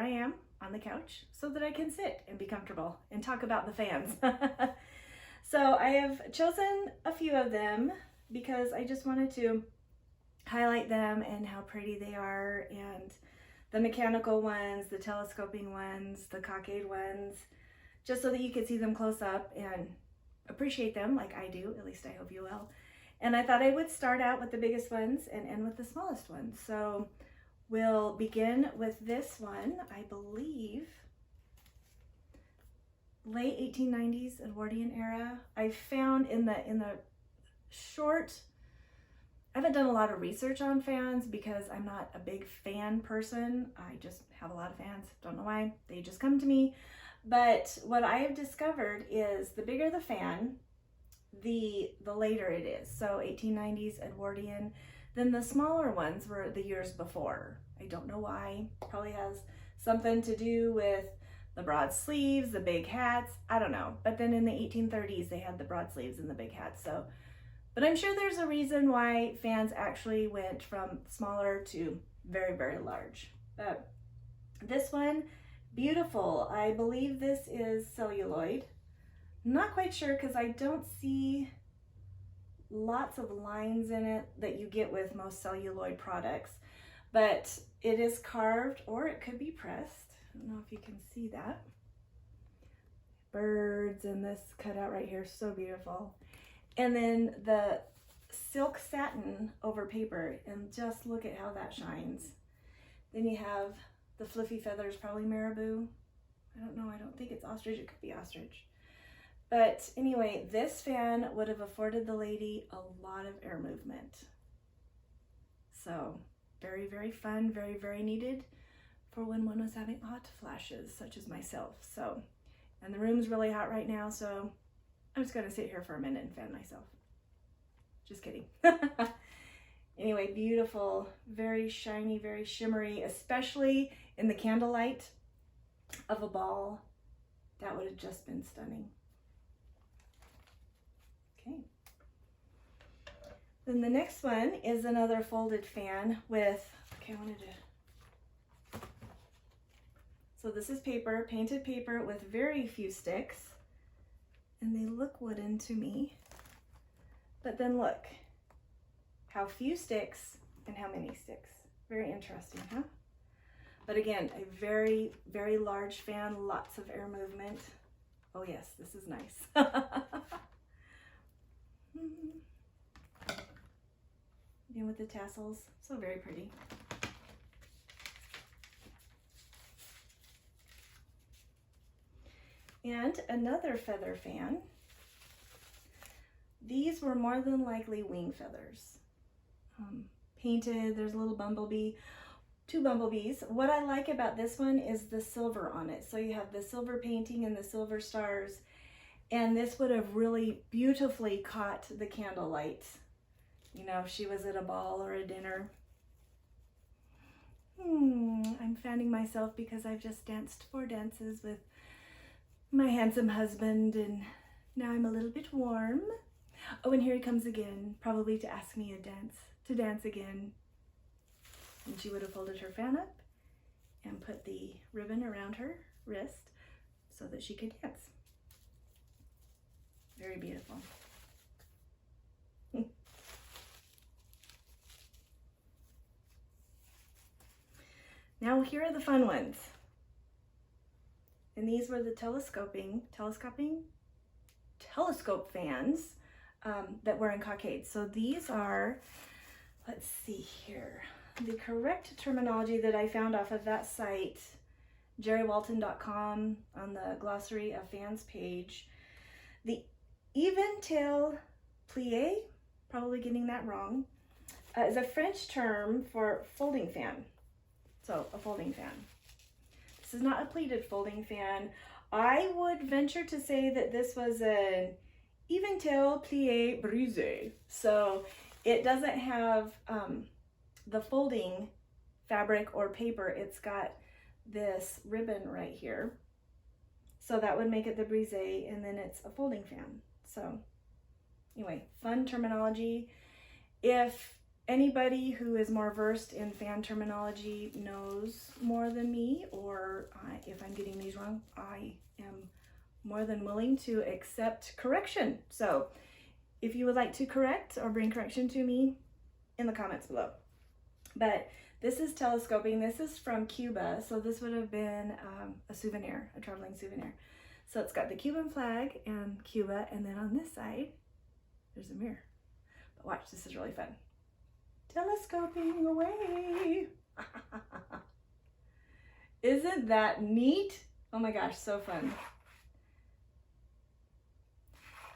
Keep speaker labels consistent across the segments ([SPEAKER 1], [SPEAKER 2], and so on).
[SPEAKER 1] I am on the couch so that I can sit and be comfortable and talk about the fans. So I have chosen a few of them because I just wanted to highlight them and how pretty they are, and the mechanical ones, the telescoping ones, the cockade ones, just so that you could see them close up and appreciate them like I do. At least I hope you will. And I thought I would start out with the biggest ones and end with the smallest ones. So we'll begin with this one, I believe, late 1890s Edwardian era. I found in the short, I haven't done a lot of research on fans because I'm not a big fan person. I just have a lot of fans. Don't know why. They just come to me. But what I have discovered is the bigger the fan, the later it is. So 1890s Edwardian. Then the smaller ones were the years before. I don't know why. Probably has something to do with the broad sleeves, the big hats. I don't know. But then in the 1830s, they had the broad sleeves and the big hats. So. But I'm sure there's a reason why fans actually went from smaller to very, very large. But this one, beautiful. I believe this is celluloid. Not quite sure because I don't see lots of lines in it that you get with most celluloid products. But it is carved, or it could be pressed. I don't know if you can see that. Birds and this cutout right here, so beautiful. And then the silk satin over paper, and just look at how that shines. Then you have the fluffy feathers, probably marabou. I don't know, I don't think it's ostrich, it could be ostrich. But anyway, this fan would have afforded the lady a lot of air movement. So very, very fun, very, very needed for when one was having hot flashes, such as myself. So, and the room's really hot right now, so I'm just gonna sit here for a minute and fan myself. Just kidding. Anyway, beautiful, very shiny, very shimmery, especially in the candlelight of a ball. That would have just been stunning. Okay. Then the next one is another folded fan with, okay, I wanted to, so this is paper, painted paper with very few sticks. And they look wooden to me. But then look, how few sticks and how many sticks. Very interesting, huh? But again, a very, very large fan, lots of air movement. Oh yes, this is nice. Again with the tassels, so very pretty. And another feather fan. These were more than likely wing feathers. Painted, there's a little bumblebee, two bumblebees. What I like about this one is the silver on it. So you have the silver painting and the silver stars, and this would have really beautifully caught the candlelight. You know, if she was at a ball or a dinner. I'm fanning myself because I've just danced 4 dances with my handsome husband, and now I'm a little bit warm. Oh, and here he comes again, probably to ask me to dance again. And she would have folded her fan up and put the ribbon around her wrist so that she could dance. Very beautiful. Now here are the fun ones. And these were the telescope fans that were in cockades. So these are, let's see here, the correct terminology that I found off of that site, jerrywalton.com, on the Glossary of Fans page. The even tail plie, probably getting that wrong, is a French term for folding fan. So a folding fan. This is not a pleated folding fan. I would venture to say that this was an even-tail plie Breezy. So it doesn't have the folding fabric or paper. It's got this ribbon right here. So that would make it the Breezy, and then it's a folding fan. So anyway, fun terminology. If Anybody who is more versed in fan terminology knows more than me, or if I'm getting these wrong, I am more than willing to accept correction. So if you would like to correct or bring correction to me, in the comments below. But this is telescoping. This is from Cuba, so this would have been a souvenir, a traveling souvenir. So it's got the Cuban flag and Cuba, and then on this side, there's a mirror. But watch, this is really fun. Telescoping away. Isn't that neat? Oh my gosh, so fun.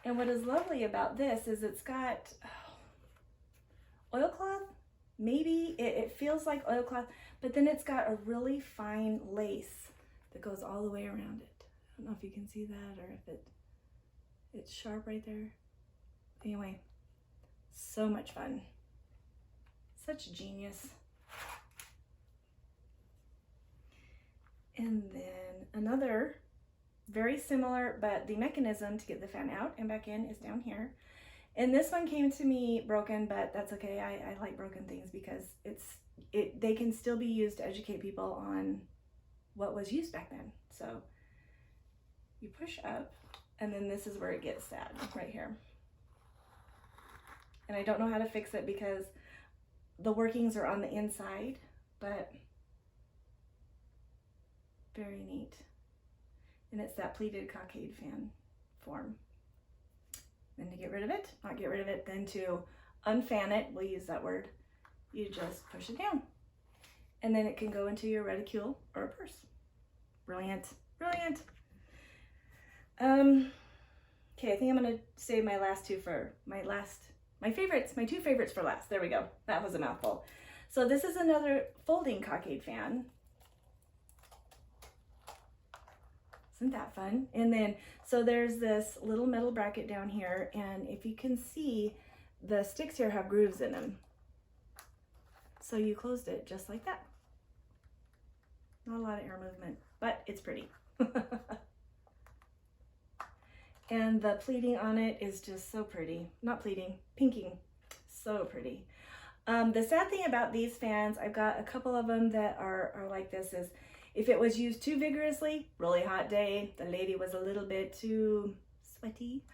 [SPEAKER 1] And what is lovely about this is it's got oilcloth. Maybe it feels like oilcloth, but then it's got a really fine lace that goes all the way around it. I don't know if you can see that or if it's sharp right there. Anyway, so much fun. Such genius. And then another very similar, but the mechanism to get the fan out and back in is down here. And this one came to me broken, but that's okay. I like broken things because they can still be used to educate people on what was used back then. So you push up, and then this is where it gets sad, right here. And I don't know how to fix it because the workings are on the inside, but very neat. And it's that pleated cockade fan form. Then to get rid of it, not get rid of it, then to unfan it, we'll use that word, you just push it down. And then it can go into your reticule or a purse. Brilliant, brilliant. Okay, I think I'm gonna save my last two for my two favorites for last. There we go, that was a mouthful. So this is another folding cockade fan. Isn't that fun? And then, so there's this little metal bracket down here, and if you can see, the sticks here have grooves in them. So you closed it just like that. Not a lot of air movement, but it's pretty. And the pleating on it is just so pretty. Not pleating, pinking. So pretty. The sad thing about these fans, I've got a couple of them that are like this, is if it was used too vigorously, really hot day, the lady was a little bit too sweaty,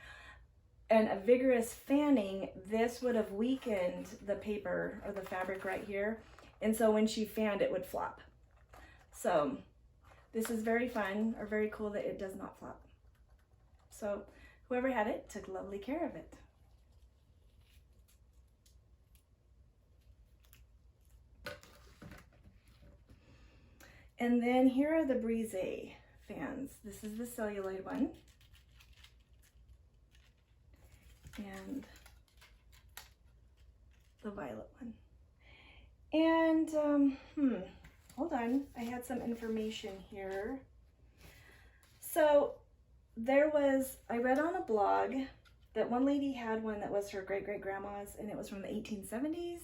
[SPEAKER 1] and a vigorous fanning, this would have weakened the paper or the fabric right here. And so when she fanned, it would flop. So this is very fun, or very cool that it does not flop. So whoever had it took lovely care of it. And then here are the Breezy fans. This is the celluloid one. And the violet one. And, hold on, I had some information here. So I read on a blog that one lady had one that was her great-great-grandma's, and it was from the 1870s.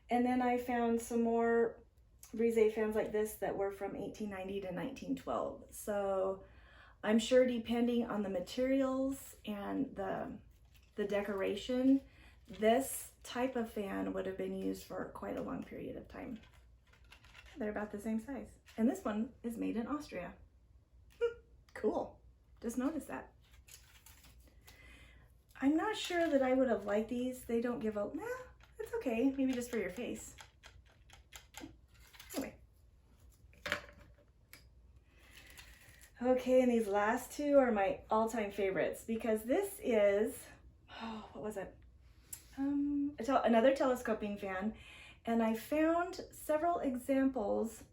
[SPEAKER 1] And then I found some more Breezy fans like this that were from 1890 to 1912. So I'm sure depending on the materials and the decoration, this type of fan would have been used for quite a long period of time. They're about the same size. And this one is made in Austria. Cool. Just noticed that. I'm not sure that I would have liked these. They don't give out, it's okay. Maybe just for your face. Anyway. Okay, and these last two are my all-time favorites because this is, what was it? Another telescoping fan, and I found several examples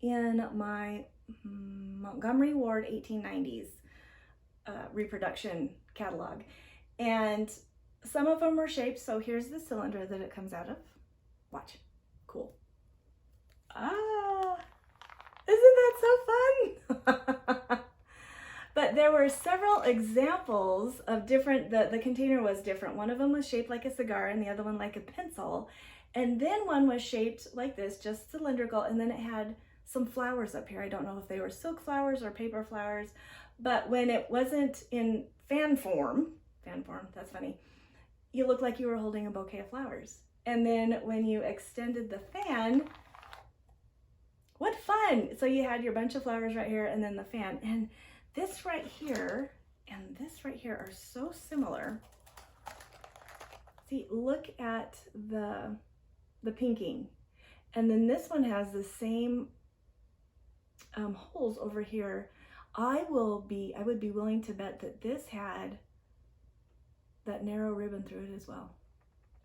[SPEAKER 1] in my Montgomery Ward 1890s reproduction catalog, and some of them were shaped. So here's the cylinder that it comes out of. Watch, cool. Ah, isn't that so fun? But there were several examples of different, the container was different. One of them was shaped like a cigar and the other one like a pencil. And then one was shaped like this, just cylindrical, and then it had some flowers up here. I don't know if they were silk flowers or paper flowers, but when it wasn't in fan form, that's funny, you looked like you were holding a bouquet of flowers. And then when you extended the fan, what fun! So you had your bunch of flowers right here and then the fan. And this right here and this right here are so similar. See, look at the pinking. And then this one has the same holes over here. I would be willing to bet that this had that narrow ribbon through it as well.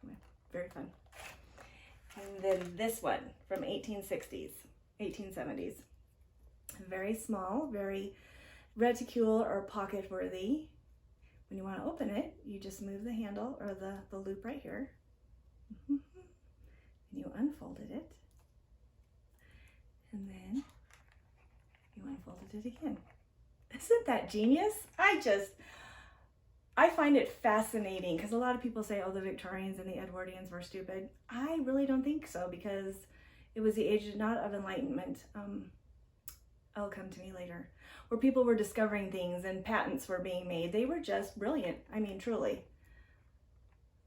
[SPEAKER 1] Anyway, very fun. And then this one from 1870s. Very small, very reticule or pocket worthy. When you want to open it, you just move the handle or the loop right here. And you unfolded it. And then you unfolded it again. Isn't that genius? I find it fascinating because a lot of people say, oh, the Victorians and the Edwardians were stupid. I really don't think so, because it was the age not of enlightenment. It'll come to me later, where people were discovering things and patents were being made. They were just brilliant. I mean, truly.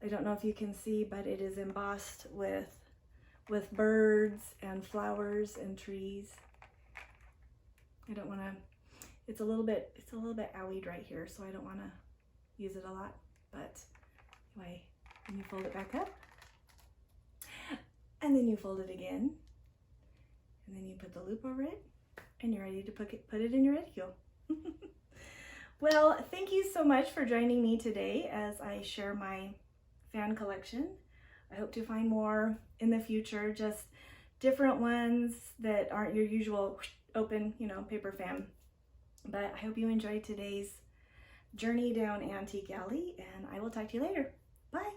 [SPEAKER 1] I don't know if you can see, but it is embossed with birds and flowers and trees. I don't want to, it's a little bit owied right here, so I don't want to use it a lot. But anyway, then you fold it back up, and then you fold it again, and then you put the loop over it, and you're ready to put it in your reticule. Well, thank you so much for joining me today as I share my fan collection. I hope to find more in the future, just different ones that aren't your usual open, paper fan. But I hope you enjoyed today's journey down Antique Alley, and I will talk to you later. Bye.